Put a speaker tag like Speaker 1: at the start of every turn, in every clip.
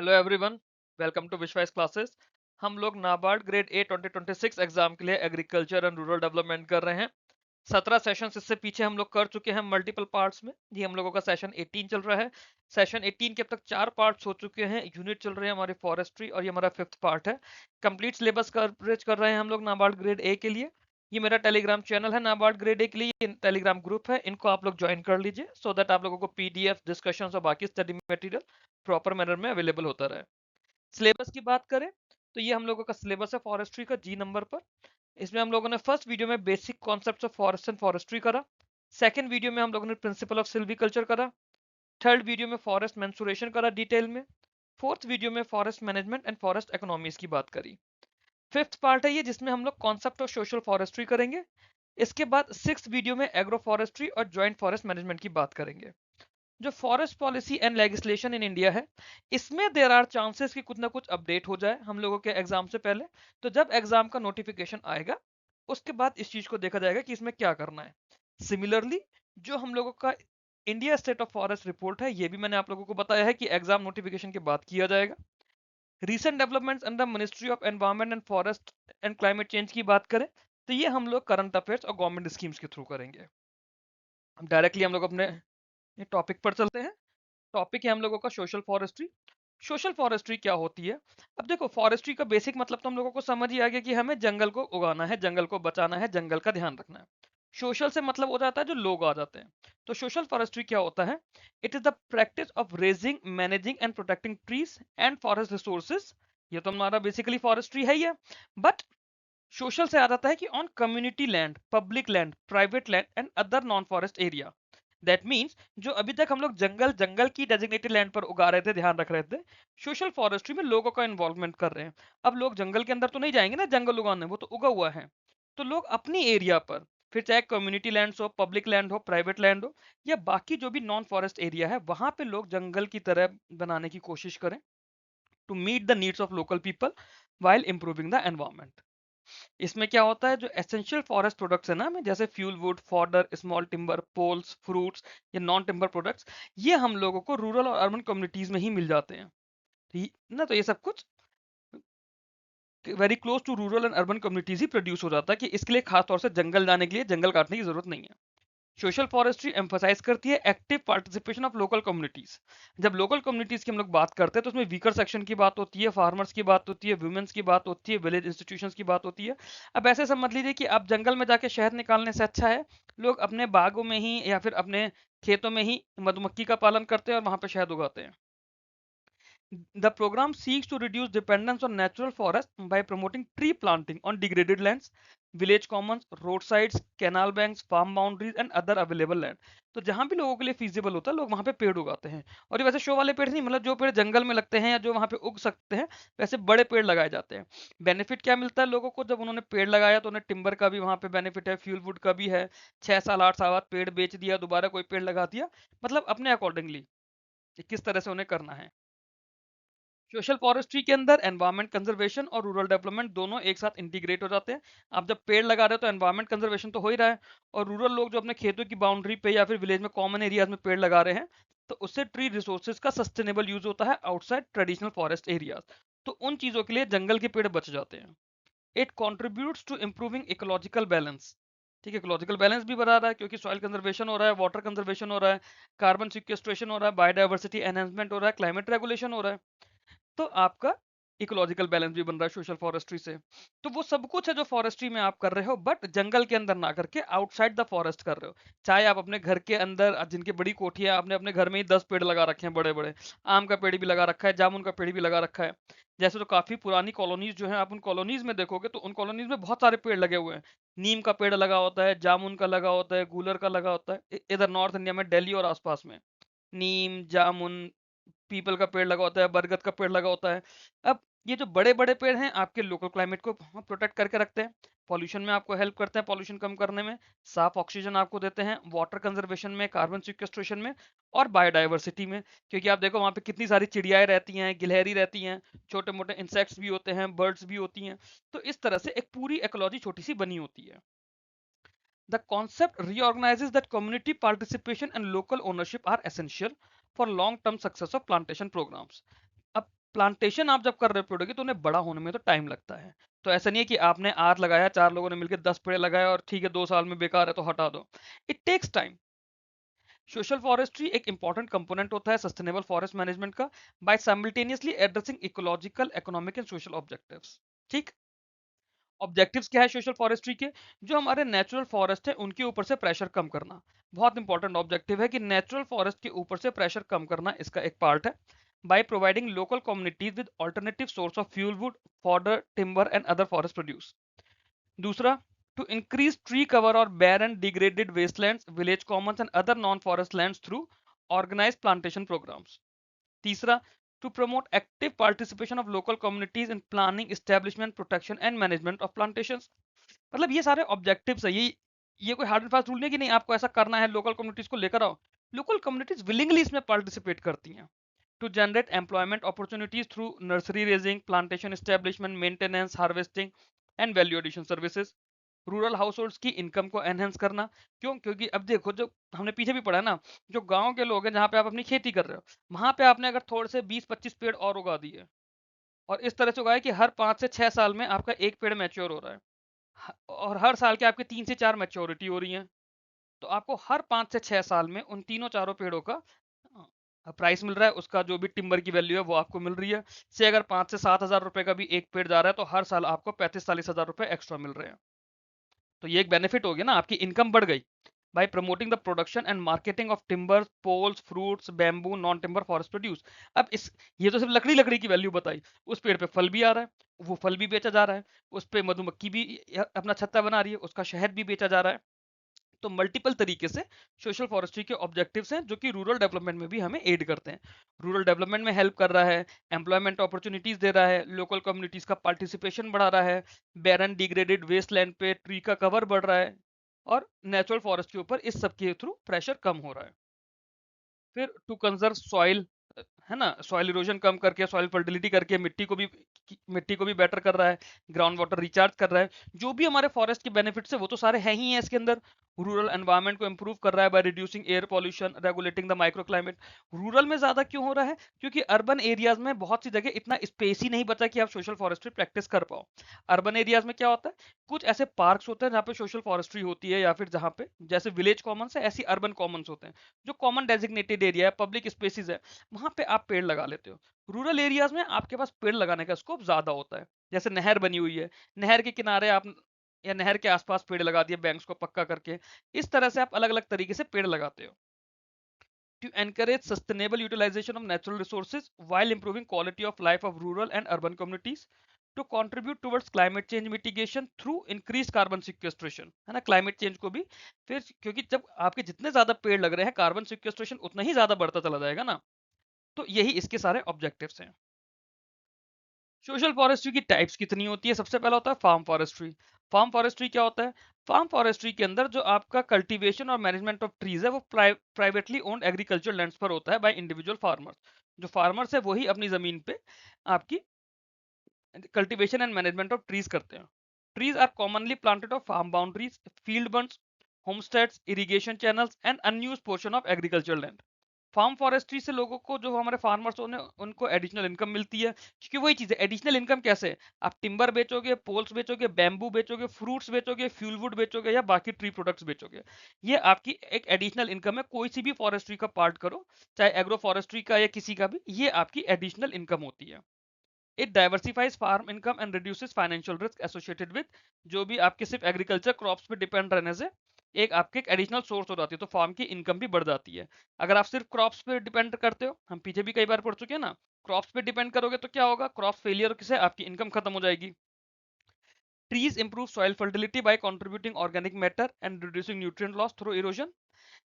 Speaker 1: Hello everyone, welcome to विश्वास classes. हम लोग नाबार्ड ग्रेड ए 2026 एग्जाम के लिए एग्रीकल्चर एंड रूरल डेवलपमेंट कर रहे हैं। 17 सेशंस इससे पीछे हम लोग कर चुके हैं मल्टीपल पार्ट्स में। ये हम लोगों का सेशन 18 चल रहा है। सेशन 18 के अब तक 4 पार्ट्स हो चुके हैं। यूनिट चल रहे हैं हमारे फॉरेस्ट्री और ये हमारा 5th पार्ट है। कंप्लीट सिलेबस कवरेज कर रहे हैं हम लोग नाबार्ड ग्रेड ए के लिए। ये मेरा टेलीग्राम चैनल है नाबार्ड ग्रेड ए के लिए, ये टेलीग्राम ग्रुप है, इनको आप लोग ज्वाइन कर लीजिए सो दैट आप लोगों को पीडीएफ डिस्कशन और बाकी स्टडी मटेरियल प्रॉपर मैनर में अवेलेबल होता रहे। सिलेबस की बात करें तो ये हम लोगों का सिलेबस है फॉरेस्ट्री का जी नंबर पर। इसमें हम लोगों ने फर्स्ट वीडियो में basic concepts of forest and forestry करा। सेकंड वीडियो में हम लोगों ने प्रिंसिपल ऑफ सिल्वीकल्चर करा। थर्ड वीडियो में फॉरेस्ट मेंसुरेशन करा डिटेल में। फोर्थ वीडियो में forest management and forest economies की बात करी। फिफ्थ पार्ट है ये जिसमें हम लोग कॉन्सेप्ट ऑफ सोशल फॉरेस्ट्री करेंगे। इसके बाद सिक्स वीडियो में एग्रो फॉरेस्ट्री और ज्वाइंट फॉरेस्ट मैनेजमेंट की बात करेंगे। जो forest policy and legislation in India है, इसमें देर आर चांसेस कि कुछ ना कुछ अपडेट हो जाए हम लोगों के एग्जाम से पहले। तो जब एग्जाम का नोटिफिकेशन आएगा उसके बाद इस चीज को देखा जाएगा कि इसमें क्या करना है। सिमिलरली जो हम लोगों का India state of forest report है, ये भी मैंने आप लोगों को बताया है कि एग्जाम नोटिफिकेशन के बाद किया जाएगा। Recent developments under ministry of environment and forest and climate change की बात करें तो ये हम लोग करंट अफेयर्स और गवर्नमेंट स्कीम्स के थ्रू करेंगे। डायरेक्टली हम लोग अपने टॉपिक पर चलते हैं। टॉपिक है हम लोगों का सोशल फॉरेस्ट्री। सोशल फॉरेस्ट्री क्या होती है? अब देखो, फॉरेस्ट्री का बेसिक मतलब तो हम लोगों को समझ ही आ गया कि हमें जंगल को उगाना है, जंगल को बचाना है, जंगल का ध्यान रखना है। सोशल से मतलब हो जाता है जो लोग आ जाते हैं। तो सोशल फॉरेस्ट्री क्या होता है? It is the practice of raising, managing and protecting trees and forest resources. ये तो हमारा बेसिकली फॉरेस्ट्री है ही है। बट सोशल से आ जाता है कि on community land, public land, private land and other non forest area. That means जो अभी तक हम लोग जंगल जंगल की डेजिग्नेटेड लैंड पर उगा रहे थे, ध्यान रख रहे थे, सोशल फॉरेस्ट्री में लोगों का इन्वॉल्वमेंट कर रहे हैं। अब लोग जंगल के अंदर तो नहीं जाएंगे ना जंगल उगाने, वो तो उगा हुआ है। तो लोग अपनी एरिया पर, फिर चाहे कम्युनिटी लैंड हो, पब्लिक लैंड हो, प्राइवेट लैंड हो, या बाकी जो भी नॉन फॉरेस्ट एरिया है, वहां पे लोग जंगल की तरह बनाने की कोशिश करें to meet the needs of local people while improving the environment. इसमें क्या होता है, जो एसेंशियल फॉरेस्ट प्रोडक्ट्स है ना हमें, जैसे fuel wood, fodder, small timber, poles, fruits या नॉन टिम्बर प्रोडक्ट्स, ये हम लोगों को रूरल और अर्बन कम्युनिटीज में ही मिल जाते हैं। ना तो ये सब कुछ very close to rural and urban communities ही प्रोड्यूस हो जाता है, कि इसके लिए खास तौर से जंगल जाने के लिए जंगल काटने की जरूरत नहीं है। सोशल फॉरेस्ट्री एम्फोसाइज करती है active participation of local communities. जब लोकल कम्युनिटीज की हम लोग बात करते हैं तो उसमें वीकर सेक्शन की बात होती है, फार्मर्स की बात होती है, वुमेन्स की बात होती है, विलेज इंस्टीट्यूशंस की बात होती है। अब ऐसे समझ लीजिए कि आप जंगल में जाके शहद निकालने से अच्छा है लोग अपने बागों में ही या फिर अपने खेतों में ही मधुमक्खी का पालन करते हैं और वहां पे शहद उगाते हैं। The program seeks to reduce dependence on natural forests by promoting tree planting on degraded lands, village commons, roadsides, canal banks, farm boundaries and other available land। तो जहां भी लोगों के लिए feasible होता है लोग वहां पे पेड़ उगाते हैं। और ये वैसे शो वाले पेड़ नहीं, मतलब जो पेड़ जंगल में लगते हैं या जो वहां पे उग सकते हैं, वैसे बड़े पेड़ लगाए जाते हैं। बेनिफिट क्या मिलता है लोगों को? जब उन्होंने पेड़ लगाया तो उन्हें टिम्बर का भी वहां पे बेनिफिट है, फ्यूल वुड का भी है। 6 साल 8 साल बाद पेड़ बेच दिया, दोबारा कोई पेड़ लगा दिया, मतलब अपने अकॉर्डिंगली किस तरह से उन्हें करना है। सोशल फॉरेस्ट्री के अंदर एनवायरमेंट कंजर्वेशन और रूरल डेवलपमेंट दोनों एक साथ इंटीग्रेट हो जाते हैं। आप जब पेड़ लगा रहे हो तो एनवायरमेंट कंजर्वेशन तो हो ही रहा है, और रूरल लोग जो अपने खेतों की बाउंड्री पे या फिर विलेज में कॉमन एरियाज में पेड़ लगा रहे हैं, तो उससे ट्री रिसोर्सेज का सस्टेनेबल यूज होता है आउटसाइड ट्रेडिशनल फॉरेस्ट एरियाज। तो उन चीजों के लिए जंगल के पेड़ बच जाते हैं। It contributes to improving ecological balance. ठीक है, इकोलॉजिकल बैलेंस भी बढ़ा रहा है क्योंकि सॉइल कंजर्वेशन हो रहा है, वाटर कंजर्वेशन हो रहा है, कार्बन सिक्वेस्ट्रेशन हो रहा है, बायोडाइवर्सिटी एनहेंसमेंट हो रहा है, क्लाइमेट रेगुलेशन हो रहा है। तो आपका इकोलॉजिकल बैलेंस भी बन रहा है सोशल फॉरेस्ट्री से। तो वो सब कुछ है जो फॉरेस्ट्री में आप कर रहे हो, बट जंगल के अंदर ना करके आउटसाइड द फॉरेस्ट कर रहे हो। चाहे आप अपने घर के अंदर, जिनकी बड़ी कोठियां, आपने अपने घर में ही 10 पेड़ लगा रखे हैं बड़े बड़े, आम का पेड़ भी लगा रखा है, जामुन का पेड़ भी लगा रखा है। जैसे तो काफी पुरानी कॉलोनीज जो है, आप उन कॉलोनीज में देखोगे तो उन कॉलोनीज में बहुत सारे पेड़ लगे हुए हैं। नीम का पेड़ लगा होता है, जामुन का लगा होता है, गूलर का लगा होता है, इधर नॉर्थ इंडिया में दिल्ली और आसपास में नीम, जामुन, पीपल का पेड़ लगा होता है, बरगद का पेड़ लगा होता है। अब ये जो बड़े बड़े पेड़ हैं आपके लोकल क्लाइमेट को प्रोटेक्ट करके रखते हैं, पॉल्यूशन में आपको हेल्प करते हैं, पॉल्यूशन कम करने में, साफ ऑक्सीजन आपको देते हैं, वाटर कंजर्वेशन में, कार्बन सिक्वेस्ट्रेशन में और बायोडाइवर्सिटी में। क्योंकि आप देखो वहां पे कितनी सारी चिड़ियाएं रहती हैं, गिलहरी रहती हैं, छोटे मोटे इंसेक्ट्स भी होते हैं, बर्ड्स भी होती हैं। तो इस तरह से एक पूरी इकोलॉजी छोटी सी बनी होती है। The concept reorganizes that community participation and local ownership are essential for long-term success of plantation programs. अब प्लांटेशन आप जब कर रहे पेड़ों की तो उन्हें बड़ा होने में तो टाइम लगता है। तो ऐसा नहीं है कि आपने आज लगाया, 4 लोगों ने मिलकर 10 पेड़ लगाए और ठीक है 2 साल में बेकार है तो हटा दो। It takes time. Social forestry एक इंपॉर्टेंट कंपोनेंट होता है सस्टेनेबल फॉरेस्ट मैनेजमेंट का, by simultaneously addressing ecological, economic and social objectives. ठीक। ऑब्जेक्टिव्स क्या है सोशल फॉरेस्ट्री के? जो हमारे नेचुरल फॉरेस्ट है उनके ऊपर से प्रेशर कम करना। बहुत इंपॉर्टेंट ऑब्जेक्टिव है कि नेचुरल फॉरेस्ट के ऊपर से प्रेशर कम करना इसका एक पार्ट है, by providing local communities with alternative source of fuel wood, fodder, timber and other forest produce. दूसरा, टू इंक्रीज ट्री कवर और barren degraded wastelands, village commons and other non-forest lands through organized plantation programs. तीसरा, to promote active participation of local communities in planning, establishment, protection and management of plantations. मतलब ये सारे objectives है। ये कोई hard and fast rule नहीं कि नहीं आपको ऐसा करना है, लोकल कम्युनिटीज को लेकर आओ। लोकल कम्युनिटीज विलिंगली इसमें पार्टिसिपेट करती हैं। To generate employment opportunities through nursery raising, plantation establishment, maintenance, harvesting and value addition services. Rural households की इनकम को एनहेंस करना। क्यों? क्योंकि अब देखो, जो हमने पीछे भी पढ़ा है ना, जो गांव के लोग हैं जहाँ पे आप अपनी खेती कर रहे हो, वहां पे आपने अगर थोड़े से 20-25 पेड़ और उगा दिए और इस तरह से उगाए कि हर 5 से 6 साल में आपका एक पेड़ मैच्योर हो रहा है, और हर साल के आपके 3 से 4 मैच्योरिटी हो रही है, तो आपको हर 5 से 6 साल में उन तीनों चारों पेड़ों का प्राइस मिल रहा है, उसका जो भी टिम्बर की वैल्यू है वो आपको मिल रही है। से अगर 5 से 7 हज़ार रुपए का भी एक पेड़ जा रहा है तो हर साल आपको 35-40 हज़ार रुपए एक्स्ट्रा मिल रहे हैं। तो ये एक बेनिफिट हो गया ना, आपकी इनकम बढ़ गई। By promoting the production and marketing of timber, poles, fruits, bamboo, non timber forest produce. अब इस ये तो सिर्फ लकड़ी लकड़ी की वैल्यू बताई, उस पेड़ पे फल भी आ रहा है, वो फल भी बेचा जा रहा है, उस पे मधुमक्खी भी अपना छत्ता बना रही है, उसका शहद भी बेचा जा रहा है। तो मल्टीपल तरीके से सोशल फॉरेस्ट्री के ऑब्जेक्टिव्स हैं जो कि रूरल डेवलपमेंट में भी हमें एड करते हैं। रूरल डेवलपमेंट में हेल्प कर रहा है, एम्प्लॉयमेंट अपॉर्चुनिटीज दे रहा है, लोकल कम्युनिटीज का पार्टिसिपेशन बढ़ा रहा है, बैरन डिग्रेडेड वेस्ट लैंड पे ट्री का कवर बढ़ रहा है, और नेचुरल फॉरेस्ट के ऊपर इस सब के थ्रू प्रेशर कम हो रहा है। फिर टू कंजर्व सॉइल, है ना, सॉइल इरोजन कम करके, सॉइल फर्टिलिटी करके मिट्टी को भी बेटर कर रहा है, ग्राउंड वाटर रिचार्ज कर रहा है। जो भी हमारे फॉरेस्ट के बेनिफिट्स है वो तो सारे हैं ही हैं इसके अंदर। रूरल एनवायरनमेंट को इंप्रूव कर रहा है by reducing air pollution, regulating the micro climate. Rural में ज्यादा क्यों हो रहा है? क्योंकि अर्बन एरियाज में बहुत सी जगह इतना स्पेस ही नहीं बचा कि आप सोशल फॉरेस्ट्री प्रैक्टिस कर पाओ। अर्बन एरियाज में क्या होता है, कुछ ऐसे पार्क्स होते हैं जहाँ पे सोशल फॉरेस्ट्री होती है, या फिर जहाँ पे जैसे विलेज कॉमन्स है ऐसी अर्बन कॉमन्स होते हैं, जो कॉमन डेजिग्नेटेड एरिया है, पब्लिक स्पेसिस है, वहां पे आप पेड़ लगा लेते हो। रूरल एरियाज में आपके पास पेड़ लगाने का स्कोप ज्यादा होता है। जैसे नहर बनी हुई है, नहर के किनारे आप या नहर के आसपास पेड़ लगा दिए बैंक्स को पक्का करके। इस तरह से आप अलग अलग तरीके से पेड़ लगाते हो। To encourage sustainable utilization of natural resources while improving quality of life of rural and urban communities, to contribute towards climate change mitigation through increased carbon sequestration, है ना, क्लाइमेट चेंज को भी। फिर क्योंकि जब आपके जितने ज्यादा पेड़ लग रहे हैं, कार्बन सिक्वेस्ट्रेशन उतना ही ज्यादा बढ़ता चला जाएगा ना। तो यही इसके सारे ऑब्जेक्टिव्स हैं। सोशल फॉरेस्ट्री की टाइप्स कितनी होती है? सबसे पहला होता है फार्म फॉरेस्ट्री। फार्म फॉरेस्ट्री क्या होता है? फार्म फॉरेस्ट्री के अंदर जो आपका कल्टीवेशन और मैनेजमेंट ऑफ ट्रीज है वो प्राइवेटली ओन्ड एग्रीकल्चर लैंड्स पर होता है बाय इंडिविजुअल फार्मर्स। जो फार्मर्स है वही अपनी जमीन पे आपकी cultivation and management of trees करते हैं। Trees are commonly planted of farm boundaries, field bunds, homesteads, irrigation channels and unused portion of agriculture land. Farm forestry से लोगों को, जो हमारे फार्मर्स होने, उनको एडिशनल इनकम मिलती है। क्योंकि वही चीज है, एडिशनल इनकम कैसे? आप टिम्बर बेचोगे, पोल्स बेचोगे, बैम्बू बेचोगे, फ्रूट्स बेचोगे, फ्यूल वुड बेचोगे, या बाकी ट्री प्रोडक्ट्स बेचोगे। ये आपकी एक एडिशनल इनकम है। कोई सी भी फॉरेस्ट्री का पार्ट करो, चाहे एग्रो फॉरेस्ट्री का या किसी का भी, ये आपकी एडिशनल इनकम होती है। It diversifies farm income and reduces financial risk associated with, जो भी आपके सिर्फ एग्रीकल्चर क्रॉप्स पे डिपेंड रहने से एक आपके एक एडिशनल सोर्स हो जाती है, तो फार्म की इनकम भी बढ़ जाती है। अगर आप सिर्फ क्रॉप्स पे डिपेंड करते हो, हम पीछे भी कई बार पढ़ चुके हैं ना, क्रॉप्स पे डिपेंड करोगे तो क्या होगा, क्रॉप फेलियर से आपकी इनकम खत्म हो जाएगी। Trees improve soil fertility by contributing organic matter and reducing nutrient loss through erosion.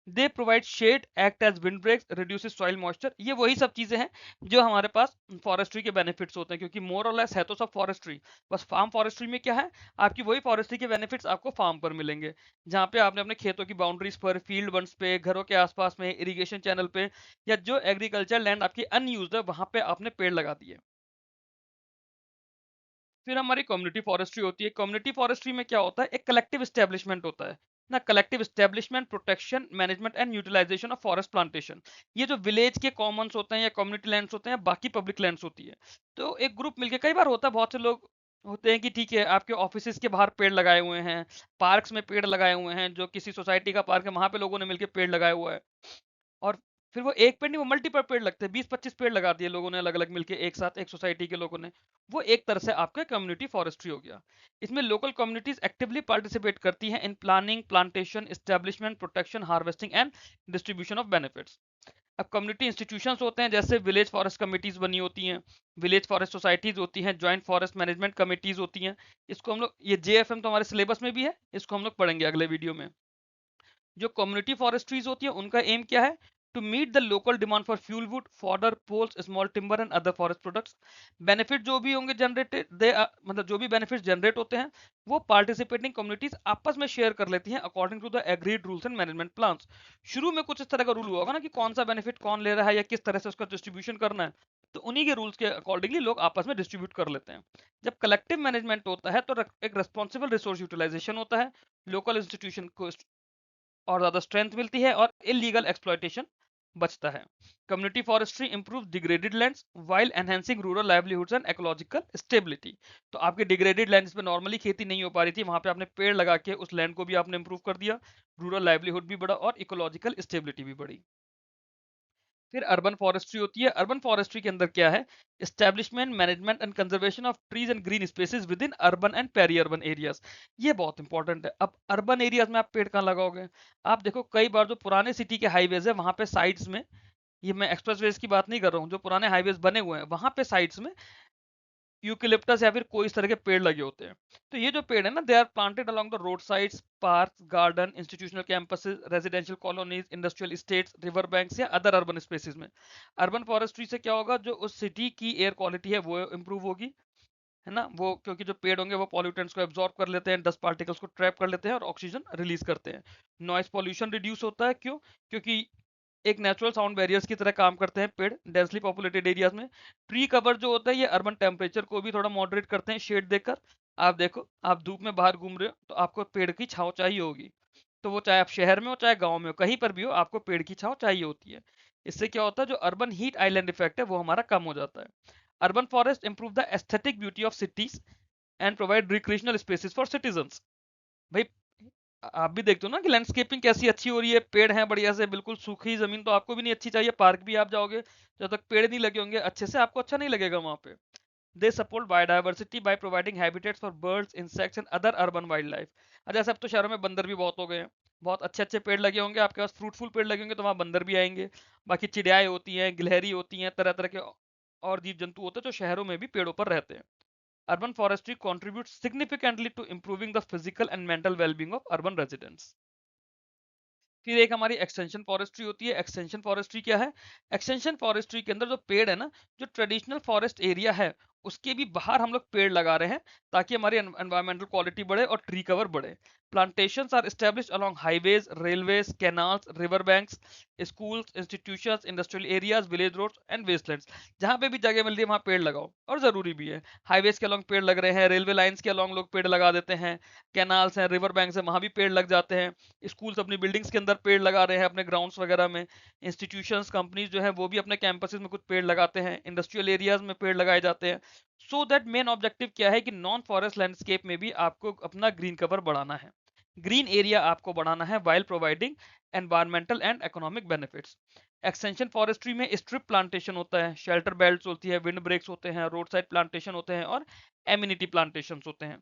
Speaker 1: They provide shade, act as wind breaks, reduces soil moisture. ये वही सब चीजें हैं जो हमारे पास फॉरेस्ट्री के बेनिफिट्स होते हैं, क्योंकि मोर और लेस है तो सब फॉरेस्ट्री। बस फार्म फॉरेस्ट्री में क्या है, आपकी वही फॉरेस्ट्री के बेनिफिट्स आपको फार्म पर मिलेंगे, जहाँ पे आपने अपने खेतों की बाउंड्रीज पर, फील्ड बंड्स पे, घरों के आसपास में, इरिगेशन चैनल पे, या जो एग्रीकल्चर लैंड आपकी अनयूज्ड है वहां पे आपने पेड़ लगा दिए। फिर हमारी कम्युनिटी फॉरेस्ट्री होती है। कम्युनिटी फॉरेस्ट्री में क्या होता है, एक कलेक्टिव एस्टेब्लिशमेंट होता है। ना collective establishment, protection, management and utilization of forest plantation. ये जो विलेज के कॉमन्स होते हैं या कम्युनिटी लैंड्स होते हैं, बाकी पब्लिक लैंड्स होती है, तो एक ग्रुप मिलके, कई बार होता है बहुत से लोग होते हैं कि ठीक है आपके ऑफिस के बाहर पेड़ लगाए हुए हैं, पार्क्स में पेड़ लगाए हुए हैं, जो किसी सोसाइटी का पार्क है वहां पे लोगों ने मिलकर पेड़ लगाया हुआ है, और फिर वो एक पेड़ नहीं, वो मल्टीपल पेड़ लगते हैं, 20-25 पेड़ लगा दिए लोगों ने अलग अलग मिलके एक साथ, एक सोसाइटी के लोगों ने। वो एक तरह से आपका कम्युनिटी फॉरेस्ट्री हो गया। इसमें लोकल कम्युनिटीज एक्टिवली पार्टिसिपेट करती हैं in planning, plantation, establishment, protection, harvesting and distribution of benefits. अब कम्युनिटी इंस्टीट्यूशंस होते हैं, जैसे विलेज फॉरेस्ट कमिटीज बनी होती हैं, विलेज फॉरेस्ट सोसाइटीज होती हैं, जॉइंट फॉरेस्ट मैनेजमेंट कमिटीज होती हैं। इसको हम लोग, ये जेएफएम तो हमारे सिलेबस में भी है, इसको हम लोग पढ़ेंगे अगले वीडियो में। जो कम्युनिटी फॉरेस्ट्रीज होती है उनका एम क्या है? To meet the local demand for fuel wood, fodder, poles, small timber and other forest products. Benefit जो भी होंगे जनरेटेड, दे मतलब जो भी बेनिफिट जनरेट होते हैं वो पार्टिसिपेटिंग कम्युनिटीज आपस में शेयर कर लेती हैं according to the agreed rules and management plans. शुरू में कुछ इस तरह का रूल होगा ना कि कौन सा बेनिफिट कौन ले रहा है या किस तरह से उसका डिस्ट्रीब्यूशन करना है, तो उन्हीं के रूल्स के अकॉर्डिंगली लोग आपस में डिस्ट्रीब्यूट कर लेते हैं। जब कलेक्टिव मैनेजमेंट होता है तो एक रेस्पॉन्सिबल रिसोर्स यूटिलाइजेशन होता है, लोकल इंस्टीट्यूशन को और ज्यादा स्ट्रेंथ मिलती है और इलीगल एक्सप्लॉयटेशन बचता है। Community forestry improve degraded lands while enhancing rural livelihoods and ecological stability. तो आपके डिग्रेडेड लैंड्स पे नॉर्मली खेती नहीं हो पा रही थी, वहां पे आपने पेड़ लगा के उस लैंड को भी आपने इंप्रूव कर दिया, रूरल लाइवलीहुड भी बढ़ा और इकोलॉजिकल स्टेबिलिटी भी बढ़ी। फिर अर्बन फॉरेस्ट्री होती है। अर्बन फॉरेस्ट्री के अंदर क्या है? Establishment, management and conservation of trees and green spaces within urban and peri urban areas. ये बहुत इंपॉर्टेंट है। अब अर्बन एरियाज में आप पेड़ कहाँ लगाओगे? आप देखो कई बार जो पुराने सिटी के हाईवेज है वहां पे साइड्स में, ये मैं एक्सप्रेसवेज की बात नहीं कर रहा हूँ, जो पुराने हाईवेज बने हुए हैं वहां पे साइड्स में यूकेलिप्टस या फिर कोई इस तरह के पेड़ लगे होते हैं। तो ये जो पेड़ है ना, they are planted along the road sides, park, garden, institutional campuses, residential colonies, industrial states, river banks या अदर अर्बन स्पेसेस में। अर्बन फॉरेस्ट्री से क्या होगा? जो उस सिटी की एयर क्वालिटी है वो इंप्रूव होगी, है ना, वो क्योंकि जो पेड़ होंगे वो पॉल्यूटेंट्स को एब्जॉर्ब कर लेते हैं, डस्ट पार्टिकल्स को ट्रैप कर लेते हैं और ऑक्सीजन रिलीज करते हैं। नॉइस पॉल्यूशन रिड्यूस होता है, क्यों? क्योंकि एक नेचुरल साउंड बैरियर्स की तरह काम करते हैं पेड़ डेंसली पॉपुलेटेड एरियाज में। ट्री कवर जो होता है ये अर्बन टेम्परेचर को भी थोड़ा मॉडरेट करते हैं शेड देकर। आप देखो, आप धूप में बाहर घूम रहे हो तो आपको पेड़ की छांव चाहिए होगी, तो वो चाहे आप शहर में हो चाहे गांव में हो, कहीं पर भी हो आपको पेड़ की छांव चाहिए होती है। इससे क्या होता है? जो अर्बन हीट आइलैंड इफेक्ट है वो हमारा कम हो जाता है। Urban forest improve the aesthetic beauty of cities and provide recreational spaces for citizens. भाई आप भी देखते हो ना कि लैंडस्केपिंग कैसी अच्छी हो रही है, पेड़ हैं बढ़िया से, बिल्कुल सूखी जमीन तो आपको भी नहीं अच्छी चाहिए, पार्क भी आप जाओगे जब तक पेड़ नहीं लगे होंगे अच्छे से आपको अच्छा नहीं लगेगा वहां पे। They support biodiversity by providing habitats for birds, insects and other urban wildlife. जैसे अब तो शहरों में बंदर भी बहुत हो गए हैं, बहुत अच्छे अच्छे पेड़ लगे होंगे आपके पास, फ्रूटफुल पेड़ लगे होंगे तो वहां बंदर भी आएंगे। बाकी चिड़ियाएं होती हैं, गिलहरी होती हैं, तरह तरह के और जीव जंतु होते हैं जो शहरों में भी पेड़ों पर रहते हैं। Urban forestry contributes significantly to improving the physical and mental well-being of urban residents. फिर एक हमारी एक्सटेंशन फॉरेस्ट्री होती है। एक्सटेंशन फॉरेस्ट्री क्या है? एक्सटेंशन फॉरेस्ट्री के अंदर जो पेड़ है ना, जो ट्रेडिशनल फॉरेस्ट एरिया है उसके भी बाहर हम लोग पेड़ लगा रहे हैं ताकि हमारी एनवायरमेंटल क्वालिटी बढ़े और ट्री कवर बढ़े। Plantations are established along highways, railways, canals, river banks, schools, institutions, industrial areas, village roads and wastelands. जहां पे भी जगह मिल रही है वहां पेड़ लगाओ, और जरूरी भी है। हाईवेज के अलोंग पेड़ लग रहे हैं, रेलवे लाइंस के अलोंग लोग पेड़ लगा देते हैं, कैनाल्स हैं, रिवर बैंक्स हैं, वहां भी पेड़ लग जाते हैं। स्कूल्स अपनी बिल्डिंग्स के अंदर पेड़ लगा रहे हैं, अपने ग्राउंड्स वगैरह में। इंस्टीट्यूशंस, कंपनीज जो है वो भी अपने कैंपसेस में कुछ पेड़ लगाते हैं, इंडस्ट्रियल एरियाज में पेड़ लगाए जाते हैं। सो दैट मेन ऑब्जेक्टिव क्या है कि नॉन फॉरेस्ट लैंडस्केप में भी आपको अपना ग्रीन कवर बढ़ाना है, ग्रीन एरिया आपको बढ़ाना है, while providing environmental and economic benefits. Extension forestry में स्ट्रिप प्लांटेशन होता है, शेल्टर बेल्ट होती है, विंड ब्रेक्स होते हैं, रोड साइड प्लांटेशन होते हैं और एम्यूनिटी प्लांटेशन होते हैं।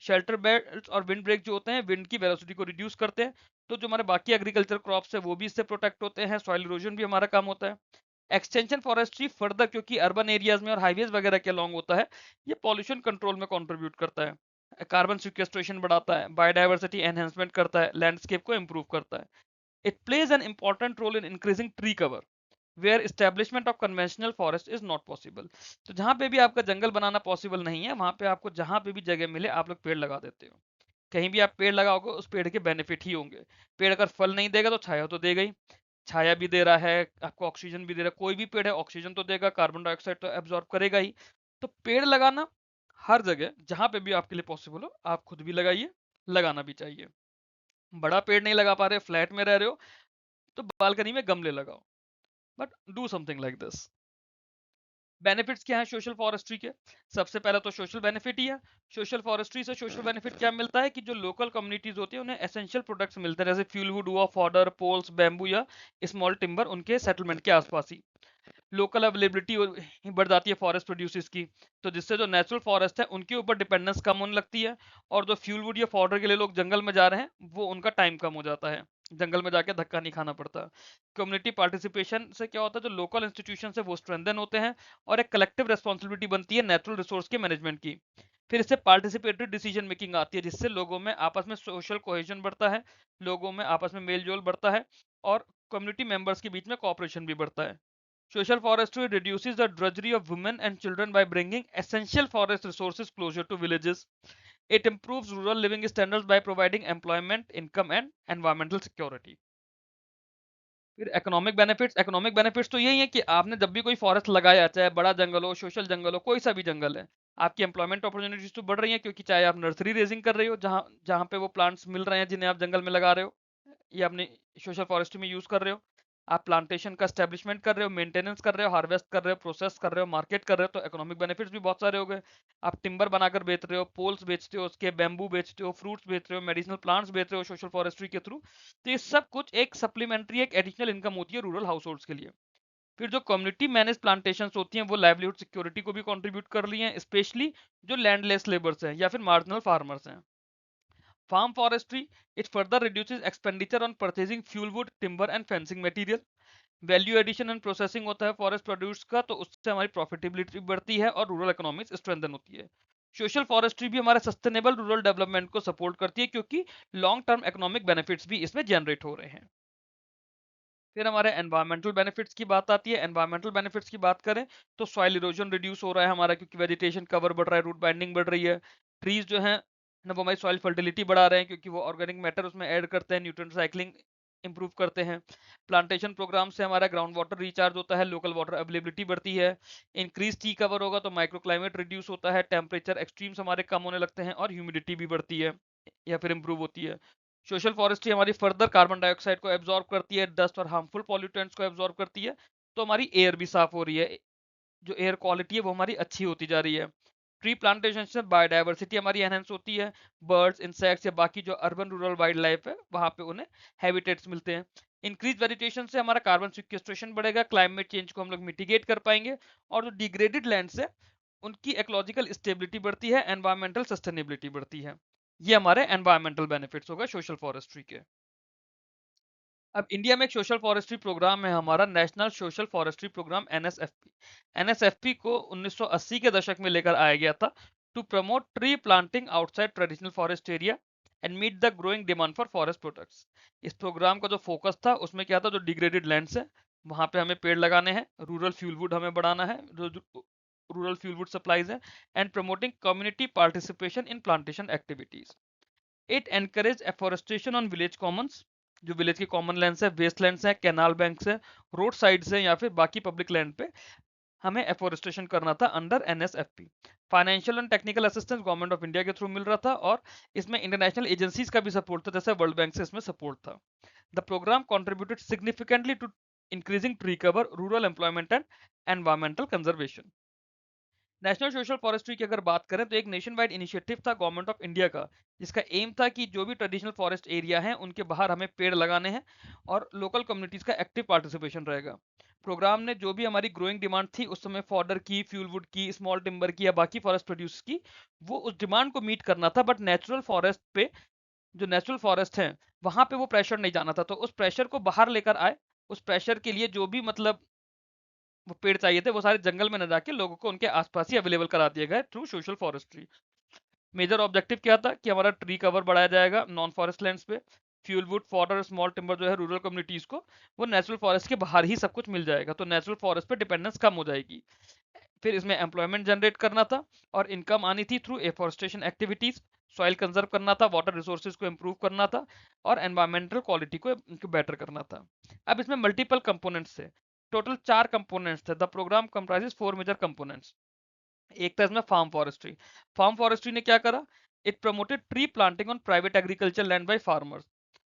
Speaker 1: शेल्टर बेल्ट और विंड ब्रेक जो होते हैं विंड की वेलोसिटी को रिड्यूस करते हैं, तो जो हमारे बाकी एग्रीकल्चर क्रॉप्स है वो भी इससे प्रोटेक्ट होते हैं, सॉइल इरोजन भी हमारा कम होता है। एक्सटेंशन फॉरेस्ट्री फर्दर, क्योंकि अर्बन एरियाज में और हाईवेज वगैरह के अलॉन्ग होता है, ये पॉल्यूशन कंट्रोल में कंट्रीब्यूट करता है, कार्बन सिक्वेस्ट्रेशन बढ़ाता है, बायोडाइवर्सिटी एनहेंसमेंट करता है, लैंडस्केप को इंप्रूव करता है। It plays an important role in increasing tree cover where establishment of conventional forest is not possible. तो जहां पे भी आपका जंगल बनाना पॉसिबल नहीं है वहां पे आपको जहां पे भी जगह मिले आप लोग पेड़ लगा देते हो। कहीं भी आप पेड़ लगाओगे उस पेड़ के बेनिफिट ही होंगे। पेड़ अगर फल नहीं देगा तो छाया तो देगा ही, छाया भी दे रहा है, आपको ऑक्सीजन भी दे रहा है। कोई भी पेड़ है ऑक्सीजन तो देगा, कार्बन डाइऑक्साइड तो एब्जॉर्ब करेगा ही। तो पेड़ लगाना हर जगह जहां पे भी आपके लिए पॉसिबल हो आप खुद भी लगाइए, लगाना भी चाहिए। बड़ा पेड़ नहीं लगा पा रहे, फ्लैट में रह रहे हो, तो बालकनी में गमले लगाओ, but do something like this. Benefits क्या है सोशल फॉरेस्ट्री के? सबसे पहला तो सोशल बेनिफिट ही है। सोशल फॉरेस्ट्री से सोशल बेनिफिट क्या मिलता है कि जो लोकल कम्युनिटीज होती है उन्हें एसेंशियल प्रोडक्ट्स मिलते हैं, जैसे फ्यूल वुड हुआ, फॉडर, पोल्स, बैम्बू या स्मॉल टिम्बर उनके सेटलमेंट के आसपास ही। लोकल अवेलेबिलिटी बढ़ जाती है फॉरेस्ट प्रोड्यूसर्स की, तो जिससे जो नेचुरल फॉरेस्ट है उनके ऊपर डिपेंडेंस कम होने लगती है, और जो फ्यूल वुड या फॉडर के लिए लोग जंगल में जा रहे हैं वो उनका टाइम कम हो जाता है, जंगल में जाके धक्का नहीं खाना पड़ता। कम्युनिटी पार्टिसिपेशन से क्या होता है, जो लोकल इंस्टीट्यूशन है वो स्ट्रेंथन होते हैं, और एक कलेक्टिव रिस्पॉन्सिबिलिटी बनती है नेचुरल रिसोर्स के मैनेजमेंट की। फिर इससे पार्टिसिपेटरी डिसीजन मेकिंग आती है, जिससे लोगों में आपस में सोशल कोहेजन बढ़ता है, लोगों में आपस में मेल जोल बढ़ता है, और कम्युनिटी मेंबर्स के बीच में कोऑपरेशन भी बढ़ता है। Social forestry reduces the drudgery of women and children by bringing essential forest resources closer to villages. It improves rural living standards by providing employment, income, and environmental security. फिर economic benefits तो यही है कि आपने जब भी कोई forest लगाया, चाहे बड़ा जंगल हो, सोशल जंगल हो, कोई सा भी जंगल है, आपकी एम्प्लॉयमेंट अपॉर्चुनिटीज तो बढ़ रही है, क्योंकि चाहे आप नर्सरी रेजिंग कर रहे हो, जहाँ जहाँ पे वो प्लांट्स मिल रहे हैं जिन्हें आप जंगल में लगा रहे हो, या अपनी सोशल फॉरेस्ट्री में यूज कर रहे हो, आप प्लांटेशन का स्टैब्लिशमेंट कर रहे हो, मेंटेनेंस कर रहे हो, हार्वेस्ट कर रहे हो, प्रोसेस कर रहे हो, मार्केट कर रहे हो, तो इकोनॉमिक बेनिफिट्स भी बहुत सारे हो गए। आप टिम्बर बनाकर बेच रहे हो, पोल्स बेचते हो, उसके बैम्बू बेचते हो, फ्रूट्स बेच रहे हो, मेडिसिनल प्लांट्स बेच रहे हो सोशल फॉरेस्ट्री के थ्रू। तो ये सब कुछ एक सप्लीमेंट्री, एक एडिशनल इनकम होती है रूरल हाउस होल्ड्स के लिए। फिर जो कम्युनिटी मैनेज प्लांटेशन होती हैं वो लाइवलीहुड सिक्योरिटी को भी कंट्रीब्यूट कर रही हैं, स्पेशली जो लैंडलेस लेबर्स हैं या फिर मार्जिनल फार्मर्स हैं। Farm forestry, it further reduces expenditure on purchasing fuel wood, timber and fencing material. Value addition and processing होता है फॉरेस्ट प्रोड्यूस का, तो उससे हमारी प्रॉफिटेबिलिटी बढ़ती है और रूरल इकोनॉमिक्स स्ट्रेंथन होती है। सोशल फॉरेस्ट्री भी हमारे सस्टेनेबल रूरल डेवलपमेंट को सपोर्ट करती है, क्योंकि लॉन्ग टर्म इकोनॉमिक बेनिफिट्स भी इसमें जनरेट हो रहे हैं। फिर हमारे एनवायरमेंटल बेनिफिट्स की बात आती है। एनवायरमेंटल बेनिफिट्स की बात करें तो सॉइल इरोजन रिड्यूस हो रहा है हमारा, क्योंकि वेजिटेशन कवर बढ़ रहा है, रूट बाइंडिंग बढ़ रही है। ट्रीज जो है ना वो हमारी सॉइल फर्टिलिटी बढ़ा रहे हैं, क्योंकि वो ऑर्गेनिक मैटर उसमें ऐड करते हैं, न्यूट्रिएंट साइक्लिंग इंप्रूव करते हैं। प्लांटेशन प्रोग्राम से हमारा ग्राउंड वाटर रिचार्ज होता है, लोकल वाटर अवेलेबिलिटी बढ़ती है। इंक्रीज टी कवर होगा तो माइक्रो क्लाइमेट रिड्यूस होता है, टेम्परेचर एक्सट्रीम्स हमारे कम होने लगते हैं, और ह्यूमिडिटी भी बढ़ती है या फिर इंप्रूव होती है। सोशल फॉरेस्ट्री हमारी फर्दर कार्बन डाइऑक्साइड को एब्जॉर्ब करती है, डस्ट और हार्मफुल पॉल्यूटेंट्स को एब्जॉर्ब करती है, तो हमारी एयर भी साफ हो रही है, जो एयर क्वालिटी है वो हमारी अच्छी होती जा रही है। ट्री प्लांटेशन से बायोडाइवर्सिटी हमारी एनहेंस होती है, बर्ड्स, इंसेक्ट्स या बाकी जो अर्बन रूरल वाइल्ड लाइफ है वहां पे उन्हें हैबिटेट्स मिलते हैं। इंक्रीज वेजिटेशन से हमारा कार्बन सिक्वेस्ट्रेशन बढ़ेगा, क्लाइमेट चेंज को हम लोग मिटिगेट कर पाएंगे, और जो डिग्रेडेड लैंड से उनकी इकोलॉजिकल स्टेबिलिटी बढ़ती है, एनवायरमेंटल सस्टेनेबिलिटी बढ़ती है। ये हमारे एनवायरमेंटल बेनिफिट्स होगा सोशल फॉरेस्ट्री के। अब इंडिया में एक सोशल फॉरेस्ट्री प्रोग्राम है हमारा, national social forestry program, NSFP. NSFP को 1980 के दशक में लेकर आया गया था, to promote tree planting outside traditional forest area and meet the growing demand for forest products. इस प्रोग्राम का जो फोकस था उसमें क्या था, जो डिग्रेडेड लैंड्स है वहां पे हमें पेड़ लगाने हैं, रूरल फ्यूल वुड हमें बढ़ाना है, रूरल फ्यूल वुड सप्लाईज है, and promoting community participation in plantation activities. It encourage afforestation on village Commons, जो विलेज के कॉमन लैंड्स है, वेस्ट लैंड्स है, कैनाल बैंक्स है, रोड साइड्स है, या फिर बाकी पब्लिक लैंड पे हमें एफोरेस्टेशन करना था under NSFP. Financial and technical assistance government of India के थ्रू मिल रहा था, और इसमें इंटरनेशनल एजेंसीज का भी सपोर्ट था, जैसे वर्ल्ड बैंक से इसमें सपोर्ट था। The program contributed significantly to increasing tree cover, rural employment and environmental conservation. National social forestry की अगर बात करें तो एक नेशन वाइड इनिशिएटिव था गवर्नमेंट ऑफ इंडिया का, जिसका एम था कि जो भी ट्रेडिशनल फॉरेस्ट एरिया है उनके बाहर हमें पेड़ लगाने हैं, और लोकल कम्युनिटीज का एक्टिव पार्टिसिपेशन रहेगा। प्रोग्राम ने जो भी हमारी ग्रोइंग डिमांड थी उस समय फॉडर की, फ्यूल वुड की, स्मॉल टिम्बर की या बाकी फॉरेस्ट प्रोड्यूस की, वो उस डिमांड को मीट करना था, बट नेचुरल फॉरेस्ट पे, जो नेचुरल फॉरेस्ट है वहां पे वो प्रेशर नहीं जाना था, तो उस प्रेशर को बाहर लेकर आए। उस प्रेशर के लिए जो भी मतलब वो पेड़ चाहिए थे वो सारे जंगल में न जाके लोगों को उनके आसपास ही अवेलेबल करा दिए गए through social forestry. Major objective क्या था कि हमारा ट्री कवर बढ़ाया जाएगा नॉन फॉरेस्ट लैंड्स पे, fuel wood, fodder, small timber जो है रूरल कम्युनिटीज को वो नेचुरल फॉरेस्ट के बाहर ही सब कुछ मिल जाएगा, तो नेचुरल फॉरेस्ट पे डिपेंडेंस कम हो जाएगी। फिर इसमें एम्प्लॉयमेंट जनरेट करना था, और इनकम आनी थी through afforestation activities, soil conserve करना था, वाटर रिसोर्सेज को इंप्रूव करना था, और एनवायरमेंटल क्वालिटी को बेटर करना था। अब इसमें मल्टीपल कंपोनेंट्स थे, टोटल 4 कंपोनेंट्स थे। The program comprises 4 major components. एक था इसमें फार्म फॉरेस्ट्री। फार्म फॉरेस्ट्री ने क्या करा, it promoted tree planting on private agriculture land by farmers.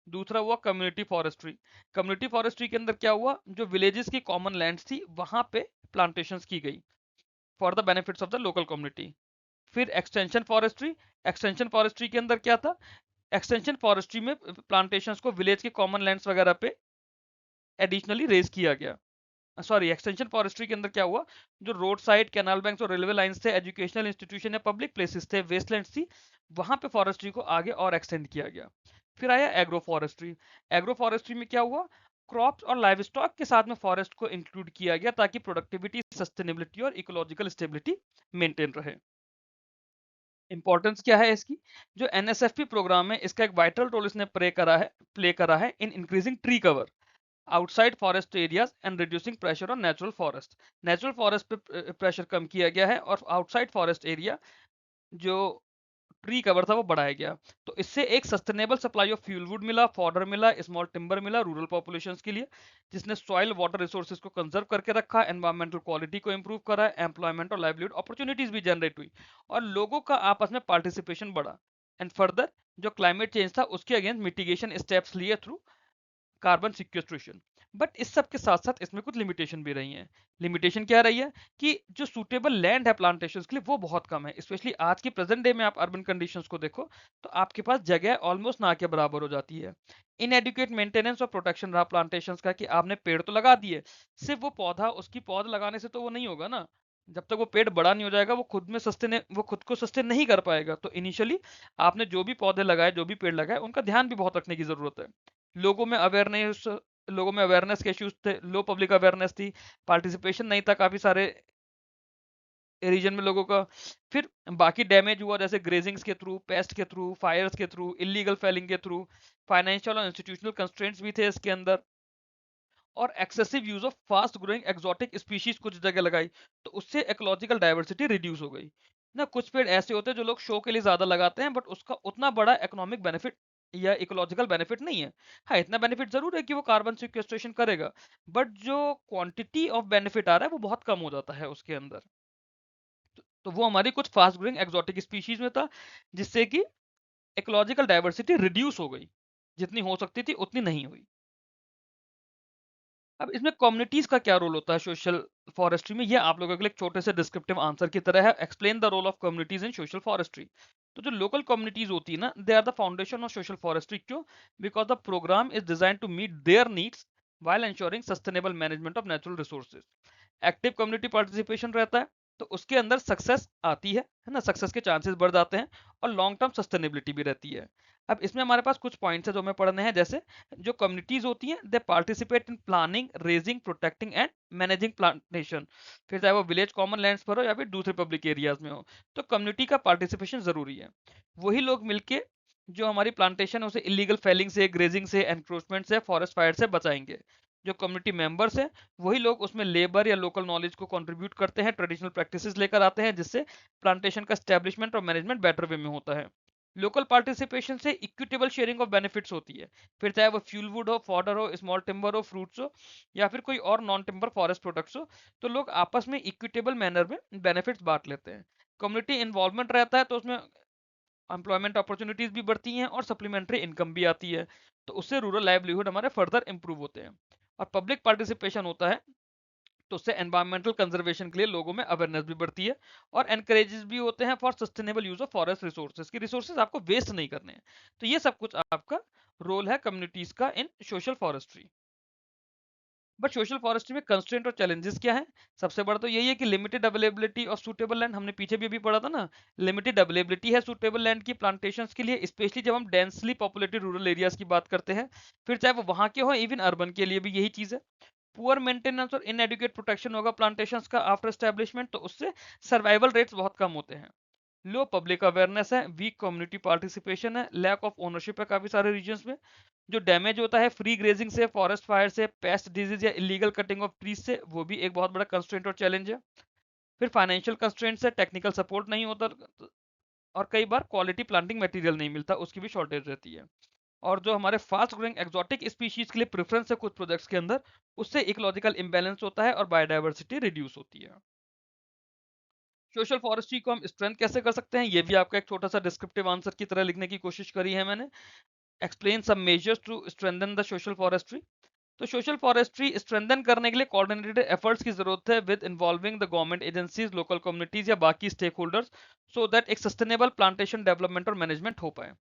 Speaker 1: दूसरा हुआ कम्युनिटी फॉरेस्ट्री। कम्युनिटी फॉरेस्ट्री के अंदर क्या हुआ, जो विलेजेस की कॉमन लैंड्स थी वहां पे प्लांटेशंस की गई for the benefits of the local community. फिर एक्सटेंशन फॉरेस्ट्री। एक्सटेंशन फॉरेस्ट्री के अंदर क्या था, एक्सटेंशन फॉरेस्ट्री में प्लांटेशंस को विलेज के कॉमन लैंड्स वगैरह पे एडिशनली रेज किया गया। सॉरी, एक्सटेंशन फॉरेस्ट्री के अंदर क्या हुआ, जो रोड साइड, कैनाल बैंक्स और रेलवे लाइंस थे, एजुकेशनल इंस्टीट्यूशन या पब्लिक प्लेसेस थे, वेस्टलैंड्स थी, वहां पे फॉरेस्ट्री को आगे और एक्सटेंड किया गया। फिर आया एग्रो फॉरेस्ट्री। एग्रो फॉरेस्ट्री में क्या हुआ, क्रॉप्स और लाइव स्टॉक के साथ में फॉरेस्ट को इंक्लूड किया गया ताकि प्रोडक्टिविटी, सस्टेनेबिलिटी और इकोलॉजिकल स्टेबिलिटी मेंटेन रहे। इंपॉर्टेंस क्या है इसकी, जो एनएसएफपी प्रोग्राम है इसका एक वाइटल रोल इसने प्ले करा है इन increasing tree cover outside forest areas and reducing pressure on natural forest. Natural forest पे प्रेशर कम किया गया है और आउटसाइड फॉरेस्ट एरिया जो ट्री कवर था वो बढ़ाया गया। तो इससे एक sustainable supply of fuel wood मिला, फॉडर मिला, स्मॉल टिम्बर मिला रूरल पॉपुलेशंस के लिए, जिसने सॉइल वाटर रिसोर्सेज को कंजर्व करके रखा, एनवायरमेंटल क्वालिटी को इंप्रूव करा, एम्प्लॉयमेंट और लाइवलीहुड अपॉर्चुनिटीज भी जनरेट हुई और लोगों का आपस में पार्टिसिपेशन बढ़ा। एंड फर्दर जो क्लाइमेट चेंज था उसके अगेंस्ट मिटिगेशन स्टेप्स लिए थ्रू कार्बन सिक्वेस्ट्रेशन। बट इस सब के साथ साथ इसमें कुछ लिमिटेशन भी रही हैं। लिमिटेशन क्या रही है कि जो सूटेबल लैंड है प्लांटेशन के लिए वो बहुत कम है, स्पेशली आज की प्रेजेंट डे में आप अर्बन कंडीशंस को देखो तो आपके पास जगह ऑलमोस्ट ना के बराबर हो जाती है। इनएडुकेट मेंटेनेंस और प्रोटेक्शन रहा प्लांटेशन का कि आपने पेड़ तो लगा दिए, सिर्फ वो पौधा उसकी पौध लगाने से तो वो नहीं होगा ना। जब तक वो पेड़ बड़ा नहीं हो जाएगा वो खुद को सस्टेन नहीं कर पाएगा। तो इनिशियली आपने जो भी पौधे लगाए, जो भी पेड़ लगाए, उनका ध्यान भी बहुत रखने की जरूरत है। लोगों में अवेयरनेस लोगों में अवेयरनेस के इश्यूज थे, लो पब्लिक अवेयरनेस थी, पार्टिसिपेशन नहीं था काफी सारे रीजन में लोगों का। फिर बाकी डैमेज हुआ जैसे ग्रेजिंग्स के थ्रू, पेस्ट के थ्रू, फायर्स के थ्रू, इलीगल फेलिंग के थ्रू, फाइनेंशियल और इंस्टीट्यूशनल कंस्ट्रेंट्स भी थे इसके अंदर, और excessive use of fast growing exotic species कुछ जगह लगाई, तो उससे इकोलॉजिकल डाइवर्सिटी रिड्यूस हो गई ना। कुछ पेड़ ऐसे होते हैं जो लोग शो के लिए ज्यादा लगाते हैं बट उसका उतना बड़ा इकोनॉमिक बेनिफिट या इकोलॉजिकल बेनिफिट नहीं है। हाँ, इतना बेनिफिट जरूर है कि वो कार्बन सिक्वेस्ट्रेशन करेगा, बट जो क्वांटिटी ऑफ बेनिफिट आ रहा है वो बहुत कम हो जाता है उसके अंदर। तो वो हमारी कुछ फास्ट ग्रोइंग एक्सोटिक स्पीशीज में था, जिससे कि इकोलॉजिकल डाइवर्सिटी रिड्यूस हो गई, जितनी हो सकती थी उतनी नहीं हुई। अब इसमें कम्युनिटीज का क्या रोल होता है सोशल फॉरेस्ट्री में, ये आप लोगों के लिए एक छोटे से डिस्क्रिप्टिव आंसर की तरह है। Explain the role of communities in social forestry. तो जो लोकल कम्युनिटीज होती है ना, they are the foundation of social forestry. क्यों? Because the programme is design to meet their needs while ensuring sustainable management of natural resources। Active community participation रहता है तो उसके अंदर सक्सेस आती है ना, सक्सेस के चांसेस बढ़ जाते हैं और लॉन्ग टर्म सस्टेनेबिलिटी भी रहती है। अब इसमें हमारे पास कुछ पॉइंट्स है जो हमें पढ़ने हैं, जैसे जो कम्युनिटीज होती हैं दे participate in planning, raising, protecting and managing plantation. फिर चाहे वो विलेज कॉमन लैंड्स पर हो या फिर दूसरे पब्लिक एरियाज में हो, तो कम्युनिटी का पार्टिसिपेशन जरूरी है। वही लोग मिलके जो हमारी प्लांटेशन है उसे इलीगल फेलिंग से, ग्रेजिंग से, एनक्रोचमेंट से, फॉरेस्ट फायर से बचाएंगे। जो कम्युनिटी मेंबर्स हैं वही लोग उसमें लेबर या लोकल नॉलेज को कंट्रीब्यूट करते हैं, ट्रेडिशनल प्रैक्टिसेस लेकर आते हैं, जिससे प्लांटेशन का स्टैब्लिशमेंट और मैनेजमेंट बेटर वे में होता है। लोकल पार्टिसिपेशन से इक्विटेबल शेयरिंग ऑफ बेनिफिट्स होती है, फिर चाहे वो फ्यूल वुड हो, फॉडर हो, स्मॉल टिम्बर हो, फ्रूट्स हो या फिर कोई और नॉन टिम्बर फॉरेस्ट प्रोडक्ट्स हो, तो लोग आपस में इक्विटेबल मैनर में बेनिफिट्स बांट लेते हैं। कम्युनिटी इन्वॉल्वमेंट रहता है तो उसमें एम्प्लॉयमेंट अपॉर्चुनिटीज भी बढ़ती हैं और सप्लीमेंट्री इनकम भी आती है, तो उससे रूरल लाइवलीहुड हमारे फर्दर इंप्रूव होते हैं। और पब्लिक पार्टिसिपेशन होता है तो उससे एनवायरमेंटल कंजर्वेशन के लिए लोगों में अवेयरनेस भी बढ़ती है और एनकरेजेस भी होते हैं for sustainable use of forest resources, की रिसोर्सेज आपको वेस्ट नहीं करने हैं। तो ये सब कुछ आपका रोल है कम्युनिटीज का in social forestry. But social forestry में कंस्ट्रेंट और चैलेंजेस क्या है? सबसे बड़ा तो यही है कि limited availability of suitable land, हमने पीछे भी अभी पढ़ा था ना। लिमिटेड अवेलेबिलिटी है सूटेबल लैंड की प्लांटेशन के लिए, स्पेशली जब हम डेंसली पॉपुलेटेड रूरल एरियाज की बात करते हैं, फिर चाहे वो वहां के हो, इवन अर्बन के लिए भी यही चीज है। पुअर मेंटेनेंस और इनएडुकेट प्रोटेक्शन होगा प्लांटेशंस का आफ्टर एस्टेब्लिशमेंट, तो उससे सर्वाइवल रेट्स बहुत कम होते हैं। लो पब्लिक अवेयरनेस है, वीक कम्युनिटी पार्टिसिपेशन है, लैक ऑफ ओनरशिप है काफी सारे रीजन्स में। जो डैमेज होता है फ्री ग्रेजिंग से, फॉरेस्ट फायर से, पेस्ट डिजीज या इलीगल कटिंग ऑफ ट्रीज से, वो भी एक बहुत बड़ा कंस्ट्रेंट और चैलेंज है। फिर फाइनेंशियल कंस्ट्रेंट से, टेक्निकल सपोर्ट नहीं होता और कई बार क्वालिटी प्लांटिंग मटेरियल नहीं मिलता, उसकी भी शॉर्टेज रहती है। और जो हमारे फास्ट ग्रोइंग एक्सोटिक स्पीशीज के लिए प्रेफरेंस है कुछ प्रोजेक्ट्स के अंदर, उससे इकोलॉजिकल इम्बैलेंस होता है और बायोडाइवर्सिटी रिड्यूस होती है। सोशल फॉरेस्ट्री को हम स्ट्रेंथ कैसे कर सकते हैं, ये भी आपका एक छोटा सा डिस्क्रिप्टिव आंसर की तरह लिखने की कोशिश करी है मैंने। Explain some measures to strengthen the social forestry. तो सोशल फॉरेस्ट्री स्ट्रेंथन करने के लिए कोऑर्डिनेटेड एफर्ट्स की जरूरत है with involving the government agencies, local communities या बाकी स्टेक होल्डर्स, सो दैट एक सस्टेनेबल प्लांटेशन डेवलपमेंट और मैनेजमेंट हो पाए।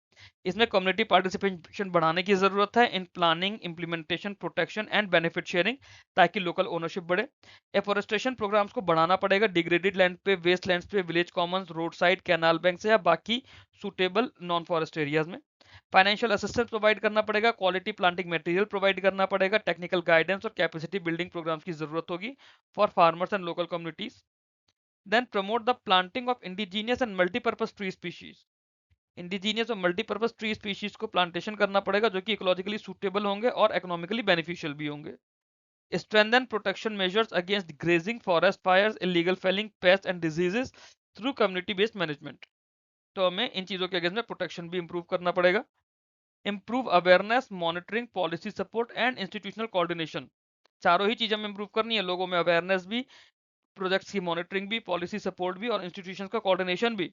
Speaker 1: इसमें कम्युनिटी पार्टिसिपेशन बढ़ाने की जरूरत है in planning, implementation, protection and benefit sharing, ताकि लोकल ओनरशिप बढ़े। एफोरेस्टेशन प्रोग्राम्स को बढ़ाना पड़ेगा डिग्रेडेड लैंड पे, वेस्ट लैंड पे, village commons, road side, canal bank से या बाकी सुटेबल नॉन फॉरेस्ट एरियाज में। फाइनेंशियल असिस्टेंस प्रोवाइड करना पड़ेगा, क्वालिटी प्लांटिंग मटेरियल प्रोवाइड करना पड़ेगा, टेक्निकल गाइडेंस और कैपेसिटी बिल्डिंग प्रोग्राम्स की जरूरत होगी for farmers and local communities. Then promote the planting of indigenous and multipurpose tree species. Indigenous और मल्टीपर्पज ट्री स्पीशीज को प्लांटेशन करना पड़ेगा जो कि इकोलॉजिकली सूटेबल होंगे और इकोनॉमिकली बेनिफिशियल भी होंगे। Strengthen protection measures against grazing, forest fires, illegal felling, pest and diseases through community based management. तो हमें इन चीजों के अगेंस्ट में प्रोटेक्शन भी इंप्रूव करना पड़ेगा। Improve awareness, monitoring, policy support and institutional coordination. चारों ही चीजें हमें इंप्रूव करनी है, लोगों में अवेयरनेस भी, प्रोजेक्ट्स की मॉनिटरिंग भी, पॉलिसी सपोर्ट भी और इंस्टीट्यूशन का कोऑर्डिनेशन भी,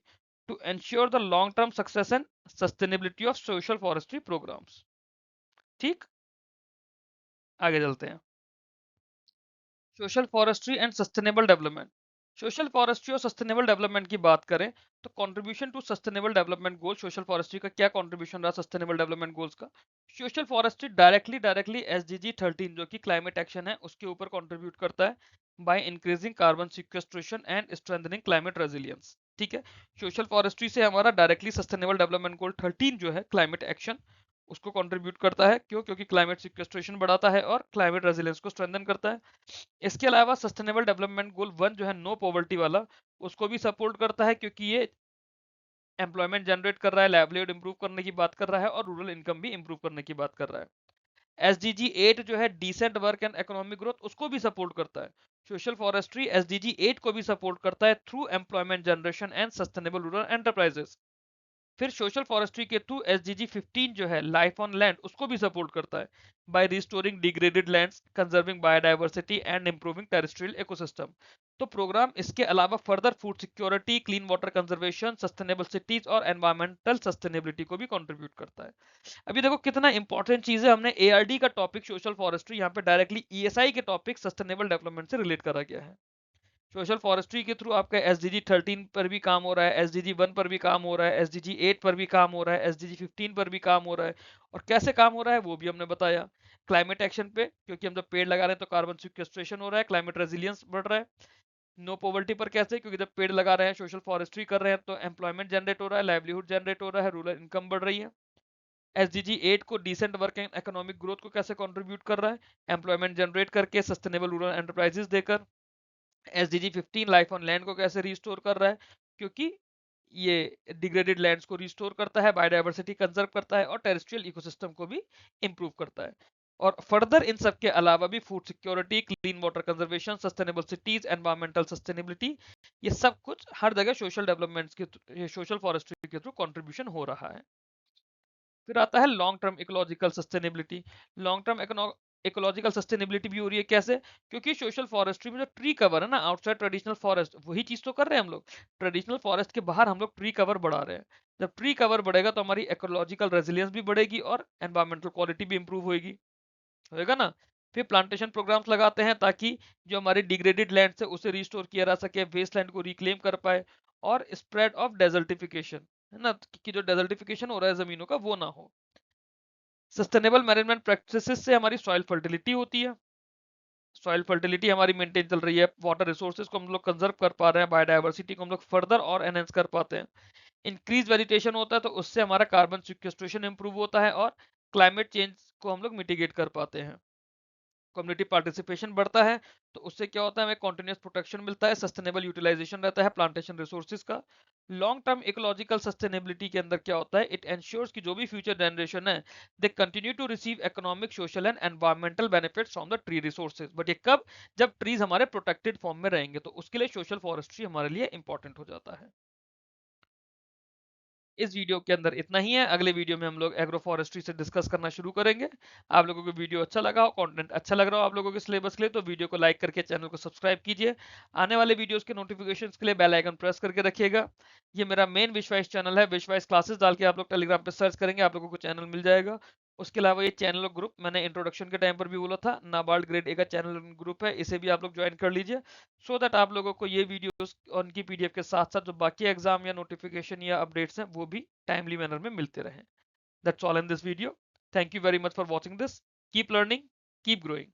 Speaker 1: to ensure the long term success and sustainability of social forestry programs. ठीक, आगे चलते हैं। Social forestry and sustainable development. Social forestry और सस्टेनेबल डेवलपमेंट की बात करें तो contribution to sustainable development goal, social forestry का क्या कंट्रीब्यूशन रहा सस्टेनेबल डेवलपमेंट गोल्स का। सोशल फॉरेस्ट्री डायरेक्टली एसडीजी 13 जो कि क्लाइमेट एक्शन है उसके ऊपर कंट्रीब्यूट करता है by increasing carbon sequestration and strengthening climate resilience. ठीक है, सोशल फॉरेस्ट्री से हमारा डायरेक्टली सस्टेनेबल डेवलपमेंट गोल 13 जो है क्लाइमेट एक्शन उसको कंट्रीब्यूट करता है। क्यों? क्योंकि क्लाइमेट सिक्वेस्ट्रेशन बढ़ाता है और क्लाइमेट रेजिलियंस को स्ट्रेंथन करता है। इसके अलावा सस्टेनेबल डेवलपमेंट गोल 1 जो है नो पॉवर्टी वाला, उसको भी सपोर्ट करता है क्योंकि ये एम्प्लॉयमेंट जनरेट कर रहा है, लाइवलीहुड इंप्रूव करने की बात कर रहा है और रूरल इनकम भी इंप्रूव करने की बात कर रहा है। एसडीजी 8 जो है decent work and economic growth, उसको भी सपोर्ट करता है। सोशल फॉरेस्ट्री एसडीजी 8 को भी सपोर्ट करता है through employment generation and sustainable rural enterprises. फिर सोशल फॉरेस्ट्री के थ्रू एसडीजी 15 जो है लाइफ ऑन लैंड, उसको भी सपोर्ट करता है by restoring degraded lands, conserving biodiversity and improving terrestrial ecosystem. तो प्रोग्राम इसके अलावा further food security, clean water conservation, sustainable cities और एनवायरमेंटल सस्टेनेबिलिटी को भी कंट्रीब्यूट करता है। अभी देखो कितना इंपॉर्टेंट चीज है, हमने एआरडी का टॉपिक सोशल फॉरेस्ट्री यहाँ पे डायरेक्टली ईएसआई के टॉपिक सस्टेनेबल डेवलपमेंट से रिलेट करा गया है। सोशल फॉरेस्ट्री के थ्रू आपका एसडीजी 13 पर भी काम हो रहा है, एसडीजी 1 पर भी काम हो रहा है, एसडीजी 8 पर भी काम हो रहा है, एसडीजी 15 पर भी काम हो रहा है। और कैसे काम हो रहा है वो भी हमने बताया। क्लाइमेट एक्शन पे, क्योंकि हम जब पेड़ लगा रहे हैं तो कार्बन सिक्वेस्ट्रेशन हो रहा है, क्लाइमेट रेजिलियंस बढ़ रहा है। नो पॉवर्टी पर कैसे? क्योंकि जब पेड़ लगा रहे हैं, सोशल फॉरेस्ट्री कर रहे हैं तो एम्प्लॉयमेंट जनरेट हो रहा है, लाइवलीहुड जनरेट हो रहा है, रूरल इनकम बढ़ रही है। एसडीजी 8 को decent work and economic growth को कैसे कंट्रीब्यूट कर रहा है? एम्प्लॉयमेंट जनरेट करके, सस्टेनेबल रूरल एंटरप्राइजेस देकर। एसडीजी 15 लाइफ ऑन लैंड को कैसे रिस्टोर कर रहा है? क्योंकि ये डिग्रेडेड लैंड्स को रिस्टोर करता है, बायोडाइवर्सिटी कंजर्व करता है और टेरेस्ट्रियल इकोसिस्टम को भी इंप्रूव करता है। और फर्दर इन सब के अलावा भी food security, clean water conservation, sustainable cities, environmental sustainability, ये सब कुछ हर जगह सोशल डेवलपमेंट के, सोशल फॉरेस्ट्री के थ्रू कंट्रीब्यूशन हो रहा है। फिर आता है long term ecological sustainability. Long term ecological sustainability भी हो रही है कैसे? क्योंकि सोशल फॉरेस्ट्री में जो ट्री कवर है ना, आउटसाइड ट्रेडिशनल फॉरेस्ट, वही चीज तो कर रहे हैं हम लोग। ट्रेडिशनल फॉरेस्ट के बाहर हम लोग ट्री कवर बढ़ा रहे हैं। जब ट्री कवर बढ़ेगा तो हमारी इकोलॉजिकल रेजिलियंस भी बढ़ेगी और एनवायरमेंटल क्वालिटी भी इंप्रूव होगी, होएगा ना। फिर प्लांटेशन प्रोग्राम्स लगाते हैं ताकि जो हमारी डिग्रेडेड लैंड है उसे रिस्टोर किया जा सके, वेस्ट लैंड को रिक्लेम कर पाए और स्प्रेड ऑफ डेजर्टिफिकेशन, है ना, कि जो डेजर्टिफिकेशन हो रहा है जमीनों का वो ना हो। सस्टेनेबल मैनेजमेंट प्रैक्टिसेस से हमारी सॉइल फर्टिलिटी होती है, सॉइल फर्टिलिटी हमारी मेंटेन चल रही है, वाटर रिसोर्सेज को हम लोग कंजर्व कर पा रहे हैं, बायोडाइवर्सिटी को हम लोग फर्दर और एनहेंस कर पाते हैं। इंक्रीज वेजिटेशन होता है तो उससे हमारा कार्बन सिक्वेस्ट्रेशन इंप्रूव होता है और क्लाइमेट चेंज को हम लोग मिटिगेट कर पाते हैं। कम्युनिटी पार्टिसिपेशन बढ़ता है तो उससे क्या होता है, हमें कॉन्टिन्यूस प्रोटेक्शन मिलता है, सस्टेनेबल यूटिलाइजेशन रहता है प्लांटेशन रिसोर्सेज का। लॉन्ग टर्म इकोलॉजिकल सस्टेनेबिलिटी के अंदर क्या होता है, इट एंश्योर्स कि जो भी फ्यूचर जनरेशन है they continue to receive economic, social and environmental benefits from the tree resources. But ये कब? जब ट्रीज हमारे प्रोटेक्टेड फॉर्म में रहेंगे, तो उसके लिए सोशल फॉरेस्ट्री हमारे लिए इंपॉर्टेंट हो जाता है। इस वीडियो के अंदर इतना ही है। अगले वीडियो में हम लोग एग्रो फॉरेस्ट्री से डिस्कस करना शुरू करेंगे। आप लोगों को वीडियो अच्छा लगा हो, कंटेंट अच्छा लग रहा हो आप लोगों के सिलेबस के लिए, तो वीडियो को लाइक करके चैनल को सब्सक्राइब कीजिए। आने वाले वीडियोस के नोटिफिकेशंस के लिए बेल आइकन प्रेस करके रखिएगा। ये मेरा मेन विश्वास चैनल है, विश्वास क्लासेस डाल के आप लोग टेलीग्राम पे सर्च करेंगे, आप लोगों को चैनल मिल जाएगा। उसके अलावा ये चैनल और ग्रुप मैंने इंट्रोडक्शन के टाइम पर भी बोला था, नाबार्ड ग्रेड ए का चैनल ग्रुप है, इसे भी आप लोग ज्वाइन कर लीजिए, सो दैट आप लोगों को ये वीडियोस उनकी पीडीएफ के साथ साथ जो बाकी एग्जाम या नोटिफिकेशन या अपडेट्स हैं वो भी टाइमली मैनर में मिलते रहें। That's all in this video. Thank you very much for watching this. Keep learning, keep growing.